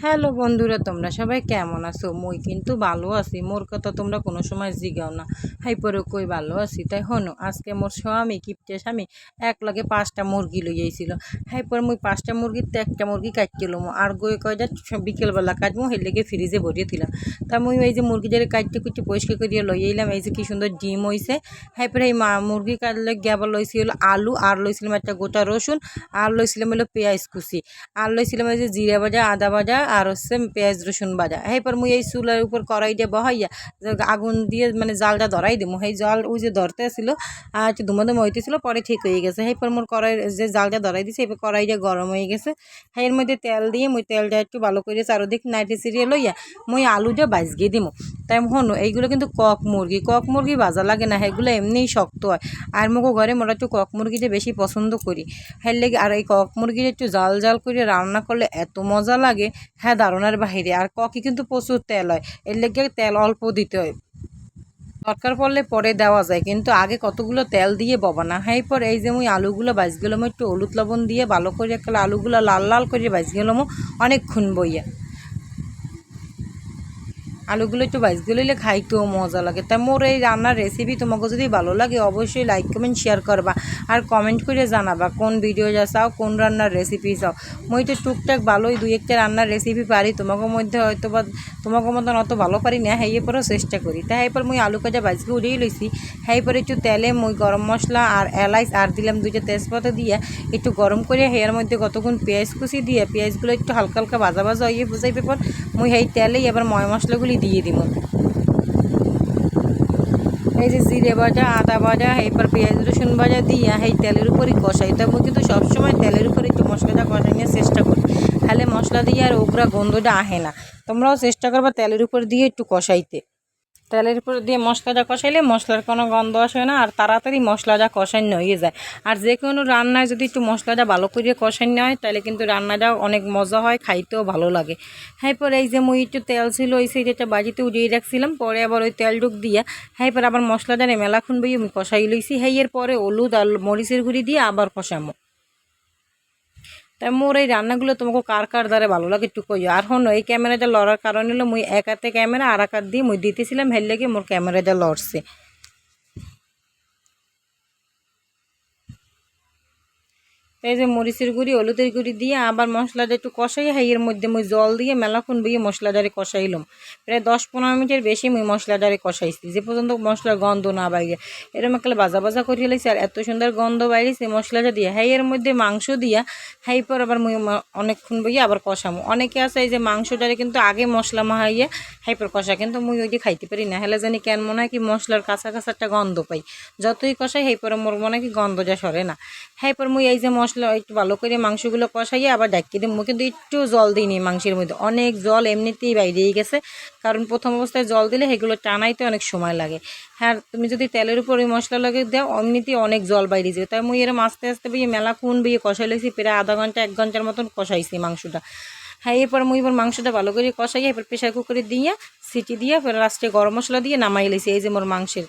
Hello বন্ধুরা, তোমরা সবাই কেমন আছো? মুই কিন্তু ভালো আছি। মোর কথা তোমরা কোনো সময় জিগাও না। হাইপরে কই ভালো আছি তাই হনো। আজকে মোর স্বামী কিপটে স্বামী এক লগে 5টা মুরগি লইয়াছিল। হাইপর মুই 5টা মুরগিতে একটা মুরগি কাটছিলাম আর কয়টা বিকেলবেলা কাটবো সেই লেগে ফ্রিজে ভরিয়ে দিলাম। তা মুই এই যে মুরগিটারে কাটতে কুটতে পরিষ্কার করিয়া লইয়াইলাম। এই যে কি সুন্দর ডিম হয়েছে। হাইপরে এই মুরগি কাটলে আবার লইছিল আলু আর লইছিলাম একটা গোটা রসুন আর লইছিলাম হলো পেঁয়াজ কুচি আর লইছিলাম এই যে জিরা ভাজা আদা ভাজা আর হচ্ছে পেঁয়াজ রসুন ভাজা। এরপর মুই এই চুলার উপর কড়াই দিয়ে বহাইয়া আগুন দিয়ে মানে জালটা ধরাই দিমু। সেই জাল ওই যে ধরতে ছিল আর একটু ধুমো ধুমো হইতেছিল, পরে ঠিক হয়ে গেছে। এরপর মোর কড়াই যে জালটা ধরাই দিছে এবার কড়াইটা গরম হয়ে গেছে। এর মধ্যে তেল দিয়ে মুই তেলটা একটু ভালো করে চারোদিক নাইটে সিরিয়ে লইয়া মুই আলুটা ভাজগিয়ে দিমু। তাই হনো এইগুলো কিন্তু কক মুরগি ভাজা লাগে না, সেগুলো এমনিই শক্ত হয়। আর মুখো ঘরে মোরা একটু কক মুরগিটা বেশি পছন্দ করি। হ্যাঁ লেগে আর এই কক মুরগিটা একটু জাল জাল করে রান্না করলে এত মজা লাগে, হ্যাঁ ধারণার বাহিরে। আর ককি কিন্তু প্রচুর তেল হয়, এর লেগে তেল অল্প দিতে হয়। দরকার পড়লে পরে দেওয়া যায়, কিন্তু আগে কতগুলো তেল দিয়ে ববা না। হ্যাঁ পর এই যে মুই আলুগুলো বাজ গেলাম একটু হলুদ লবণ দিয়ে ভালো করে একটা আলুগুলো লাল লাল করে বাজ গেলাম অনেকক্ষণ বইয়া। আলুগুলো একটু ভাজতে লইলে খাইতেও মজা লাগে। তা মোর এই রান্নার রেসিপি তোমাকে যদি ভালো লাগে অবশ্যই লাইক কমেন্ট শেয়ার করবা আর কমেন্ট করে জানাবা কোন ভিডিও যা চাও, কোন রান্নার রেসিপি চাও। মই তো টুকটাক ভালোই 2-1টা রান্নার রেসিপি পারি, তোমাকে মধ্যে হয়তো বা তোমাকে মতন অত ভালো পারি না, হ্যাঁ পরেও চেষ্টা করি। তা এরপর মুই আলু কাজা ভাজকে উড়িয়ে লইছি। হ্যাঁ পরে একটু তেলে মুই গরম মশলা আর এলাইচ আর দিলাম 2টা তেজপাতা দিয়ে একটু গরম করে হেয়ার মধ্যে কতক্ষণ পেঁয়াজ কুচি দিয়ে পেঁয়াজগুলো একটু হালকা হালকা ভাজা ভাজা হয়ে বুঝাইবে পর মুই সেই তেলেই এবার ময় মশলাগুলি দিয়ে দিব। এই যে জিরে ভাজা আদা ভাজা এরপর পেঁয়াজ রসুন ভাজা দিয়ে এই তেলের উপরই কষাই। তো আমি কিন্তু সবসময় তেলের উপরে একটু মশলাটা কষাই নিয়ে চেষ্টা করি, তাহলে মশলা দিয়ে আর ওগরা গন্ধটা আহে না। তোমরাও চেষ্টা করবা তেলের উপর দিয়ে একটু কষাইতে। তেলের উপর দিয়ে মশলাটা কষাইলে মশলার কোনো গন্ধ আসে না আর তাড়াতাড়ি মশলাটা কষান্য হয়ে যায়। আর যে কোনো রান্নায় যদি একটু মশলাটা ভালো করে কষান্য হয় তাহলে কিন্তু রান্নাটাও অনেক মজা হয়, খাইতেও ভালো লাগে। এরপর এই যে মুই একটু তেল ছিল ওই সাইডটা বাজিতে উড়িয়ে রাখছিলাম, পরে আবার ওই তেল ডুক দিয়া এরপর আবার মশলাটা মেলাক্ষণ বই আমি কষাই লইছি। এর পরে হলুদ আর মরিচের গুঁড়ি দিয়ে আবার কষামো। তাই মোর এই রান্নাগুলো তোমাকে কার কার দ্বারা ভালো লাগে একটু কইও। আর হনো এই ক্যামেরাটা লড়ার কারণ হলো মুই এক হাতে ক্যামেরা আর এক হাত দিয়ে মুই দিতেছিলাম, হের লেগে মোর ক্যামেরাটা লড়ছে। এই যে মরিচের গুঁড়ি হলুদের গুঁড়ি দিয়ে আবার মশলাটা একটু কষাই এর মধ্যে মুই জল দিয়ে মেলাক্ষণ বইয়ে মশলাটারে কষাইলাম। প্রায় 10-15 মিনিটের বেশি মুই মশলাটারে কষাইছি যে পর্যন্ত মশলার গন্ধ না বাইরে। এরকম একটা ভাজা ভাজা করিয়ে লাইছি আর এত সুন্দর গন্ধ বাইরেছে মশলাটা দিয়ে। এর মধ্যে মাংস দিয়া পর আবার মুই অনেকক্ষণ বইয়ে আবার কষামো। অনেকে আছে এই যে মাংসটারে কিন্তু আগে মশলা মাহাইয়া পর কষা, কিন্তু মুই ওই যে খাইতে পারি না। হেলে জানি কেন মনে হয় কি মশলার কাঁচা কাঁচা একটা গন্ধ পাই, যতই কষাই পরে মোর মনে হয় কি গন্ধটা সরে না। পর মুই এই যে মশলা একটু ভালো করে মাংসগুলো কষাইয়ে আবার ডাকিয়ে দিই। কিন্তু একটু জল দিইনি মাংসের মধ্যে, অনেক জল এমনিতেই বাইরেই গেছে, কারণ প্রথম অবস্থায় জল দিলে সেগুলো টানাইতে অনেক সময় লাগে। হ্যাঁ তুমি যদি তেলের উপর ওই মশলা লাগে দাও এমনিতেই অনেক জল বাইরে যাবে। তাই মুই এরম আস্তে আস্তে বইয়ে মেলাক্ষণ বইয়ে কষাই লইছি, প্রায় আধা ঘন্টা 1 ঘন্টার মতন কষাইছি মাংসটা। হ্যাঁ এরপর মুই এবার মাংসটা ভালো করে কষাইয়া এরপর প্রেশার কুকারে দিয়ে সিটি দিয়ে ফের লাস্টে গরম মশলা দিয়ে নামাই লইছি। এই যে মোর মাংসের